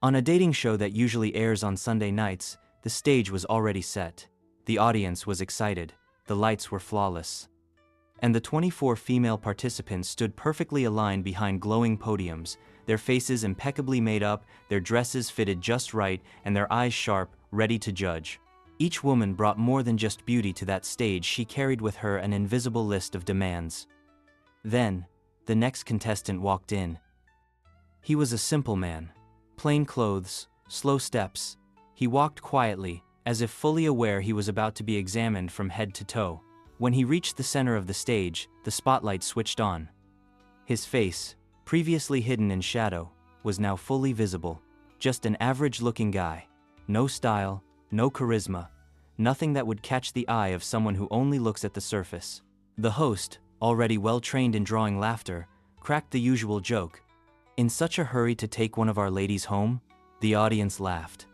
On a dating show that usually airs on Sunday nights, the stage was already set. The audience was excited, the lights were flawless. And the 24 female participants stood perfectly aligned behind glowing podiums, their faces impeccably made up, their dresses fitted just right, and their eyes sharp, ready to judge. Each woman brought more than just beauty to that stage. She carried with her an invisible list of demands. Then, the next contestant walked in. He was a simple man. Plain clothes, slow steps. He walked quietly, as if fully aware he was about to be examined from head to toe. When he reached the center of the stage, the spotlight switched on. His face, previously hidden in shadow, was now fully visible. Just an average-looking guy. No style, no charisma, nothing that would catch the eye of someone who only looks at the surface. The host, already well-trained in drawing laughter, cracked the usual joke. "In such a hurry to take one of our ladies home?" The audience laughed.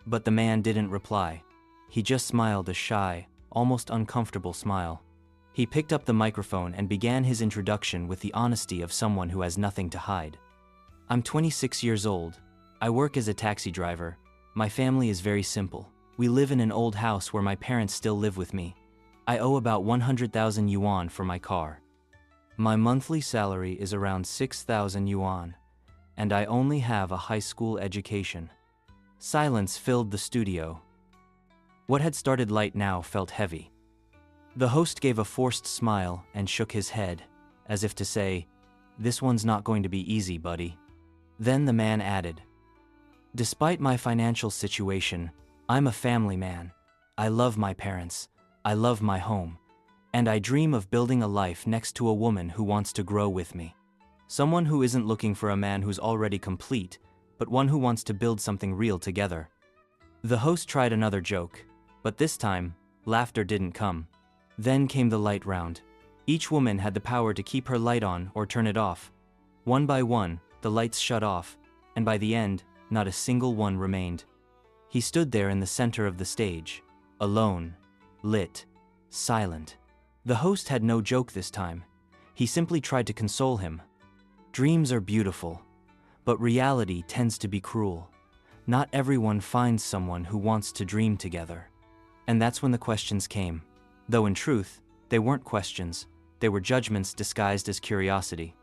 But the man didn't reply. He just smiled a shy, almost uncomfortable smile. He picked up the microphone and began his introduction with the honesty of someone who has nothing to hide. "I'm 26 years old. I work as a taxi driver. My family is very simple. We live in an old house where my parents still live with me. I owe about 100,000 yuan for my car. My monthly salary is around 6,000 yuan. And I only have a high school education." Silence filled the studio. What had started light now felt heavy. The host gave a forced smile and shook his head, as if to say, "This one's not going to be easy, buddy." Then the man added, "Despite my financial situation, I'm a family man. I love my parents, I love my home, and I dream of building a life next to a woman who wants to grow with me. Someone who isn't looking for a man who's already complete, but one who wants to build something real together." The host tried another joke, but this time, laughter didn't come. Then came the light round. Each woman had the power to keep her light on or turn it off. One by one, the lights shut off, and by the end, not a single one remained. He stood there in the center of the stage, alone, lit, silent. The host had no joke this time. He simply tried to console him. "Dreams are beautiful, but reality tends to be cruel. Not everyone finds someone who wants to dream together." And that's when the questions came. Though in truth, they weren't questions, they were judgments disguised as curiosity.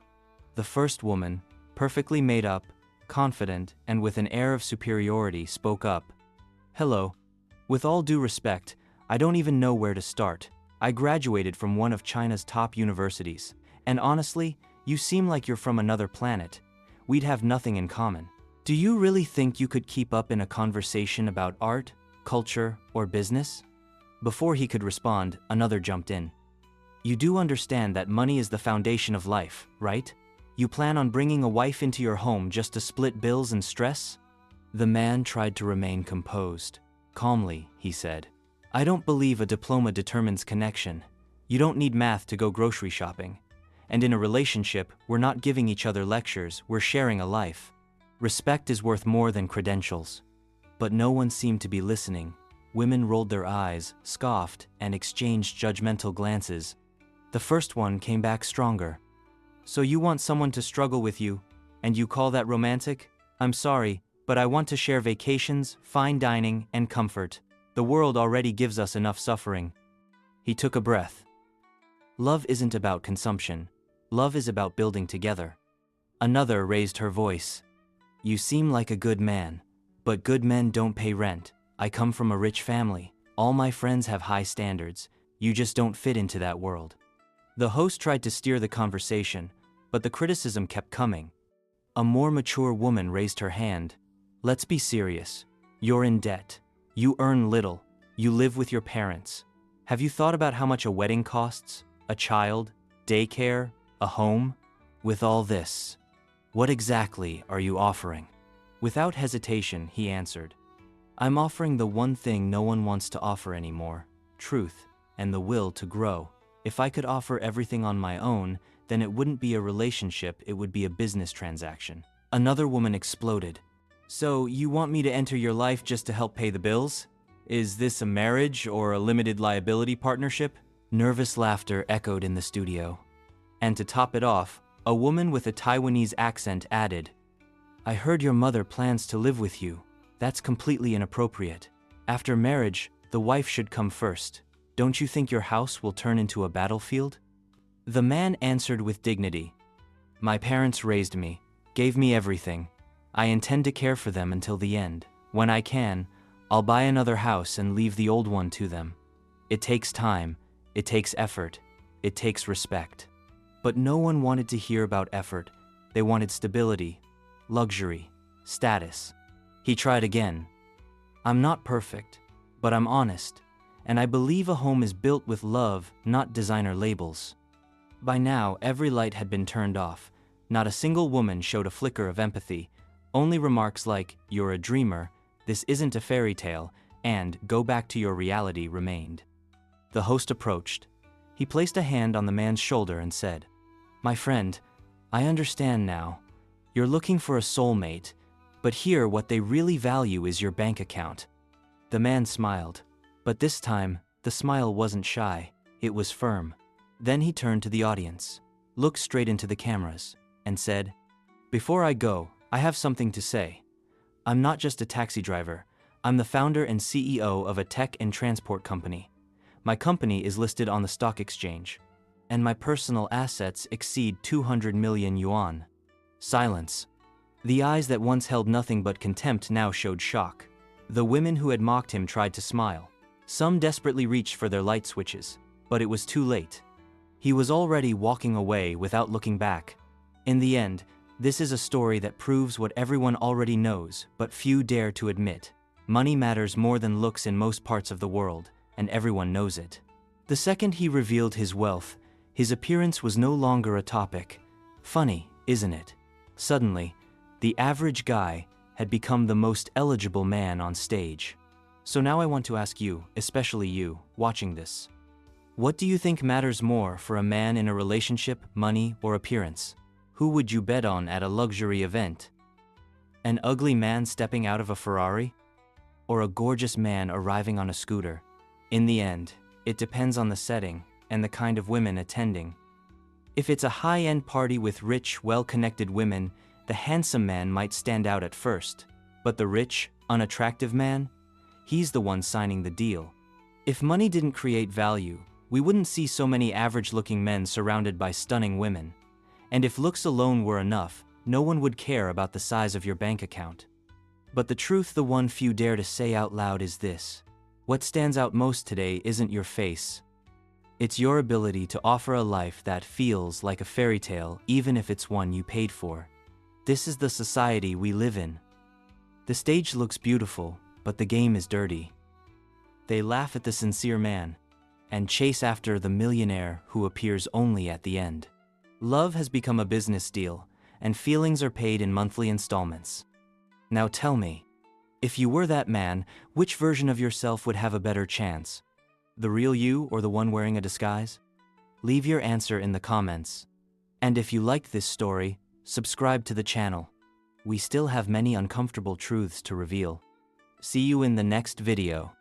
The first woman, perfectly made up, confident, and with an air of superiority, spoke up. "Hello. With all due respect, I don't even know where to start. I graduated from one of China's top universities, and honestly, you seem like you're from another planet. We'd have nothing in common. Do you really think you could keep up in a conversation about art, culture, or business?" Before he could respond, another jumped in. "You do understand that money is the foundation of life, right? You plan on bringing a wife into your home just to split bills and stress?" The man tried to remain composed. Calmly, he said, "I don't believe a diploma determines connection. You don't need math to go grocery shopping. And in a relationship, we're not giving each other lectures, we're sharing a life. Respect is worth more than credentials." But no one seemed to be listening. Women rolled their eyes, scoffed, and exchanged judgmental glances. The first one came back stronger. "So you want someone to struggle with you, and you call that romantic? I'm sorry, but I want to share vacations, fine dining, and comfort. The world already gives us enough suffering." He took a breath. "Love isn't about consumption. Love is about building together." Another raised her voice. "You seem like a good man, but good men don't pay rent. I come from a rich family. All my friends have high standards. You just don't fit into that world." The host tried to steer the conversation, but the criticism kept coming. A more mature woman raised her hand. "Let's be serious. You're in debt. You earn little. You live with your parents. Have you thought about how much a wedding costs? A child? Daycare? A home? With all this, what exactly are you offering?" Without hesitation, he answered, "I'm offering the one thing no one wants to offer anymore, truth, and the will to grow. If I could offer everything on my own, then it wouldn't be a relationship, it would be a business transaction." Another woman exploded. "So you want me to enter your life just to help pay the bills? Is this a marriage or a limited liability partnership?" Nervous laughter echoed in the studio. And to top it off, a woman with a Taiwanese accent added, I heard your mother plans to live with you. That's completely inappropriate. After marriage, the wife should come first. Don't you think your house will turn into a battlefield? The man answered with dignity. My parents raised me, gave me everything. I intend to care for them until the end. When I can, I'll buy another house and leave the old one to them. It takes time, it takes effort, it takes respect. But no one wanted to hear about effort. They wanted stability, luxury, status. He tried again. I'm not perfect, but I'm honest, and I believe a home is built with love, not designer labels. By now, every light had been turned off. Not a single woman showed a flicker of empathy. Only remarks like, "You're a dreamer," "This isn't a fairy tale," and "Go back to your reality" remained. The host approached. He placed a hand on the man's shoulder and said, "My friend, I understand now. You're looking for a soulmate, but here what they really value is your bank account." The man smiled, but this time, the smile wasn't shy, it was firm. Then he turned to the audience, looked straight into the cameras, and said, "Before I go, I have something to say. I'm not just a taxi driver. I'm the founder and CEO of a tech and transport company. My company is listed on the stock exchange, and my personal assets exceed 200 million yuan." Silence. The eyes that once held nothing but contempt now showed shock. The women who had mocked him tried to smile. Some desperately reached for their light switches, but it was too late. He was already walking away without looking back. In the end, this is a story that proves what everyone already knows, but few dare to admit. Money matters more than looks in most parts of the world, and everyone knows it. The second he revealed his wealth, his appearance was no longer a topic. Funny, isn't it? Suddenly, the average guy had become the most eligible man on stage. So now I want to ask you, especially you, watching this. What do you think matters more for a man in a relationship, money, or appearance? Who would you bet on at a luxury event? An ugly man stepping out of a Ferrari? Or a gorgeous man arriving on a scooter? In the end, it depends on the setting and the kind of women attending. If it's a high-end party with rich, well-connected women, the handsome man might stand out at first. But the rich, unattractive man? He's the one signing the deal. If money didn't create value, we wouldn't see so many average-looking men surrounded by stunning women. And if looks alone were enough, no one would care about the size of your bank account. But the truth, the one few dare to say out loud, is this. What stands out most today isn't your face. It's your ability to offer a life that feels like a fairy tale, even if it's one you paid for. This is the society we live in. The stage looks beautiful, but the game is dirty. They laugh at the sincere man and chase after the millionaire who appears only at the end. Love has become a business deal, and feelings are paid in monthly installments. Now tell me, if you were that man, which version of yourself would have a better chance? The real you or the one wearing a disguise? Leave your answer in the comments. And if you liked this story, subscribe to the channel. We still have many uncomfortable truths to reveal. See you in the next video.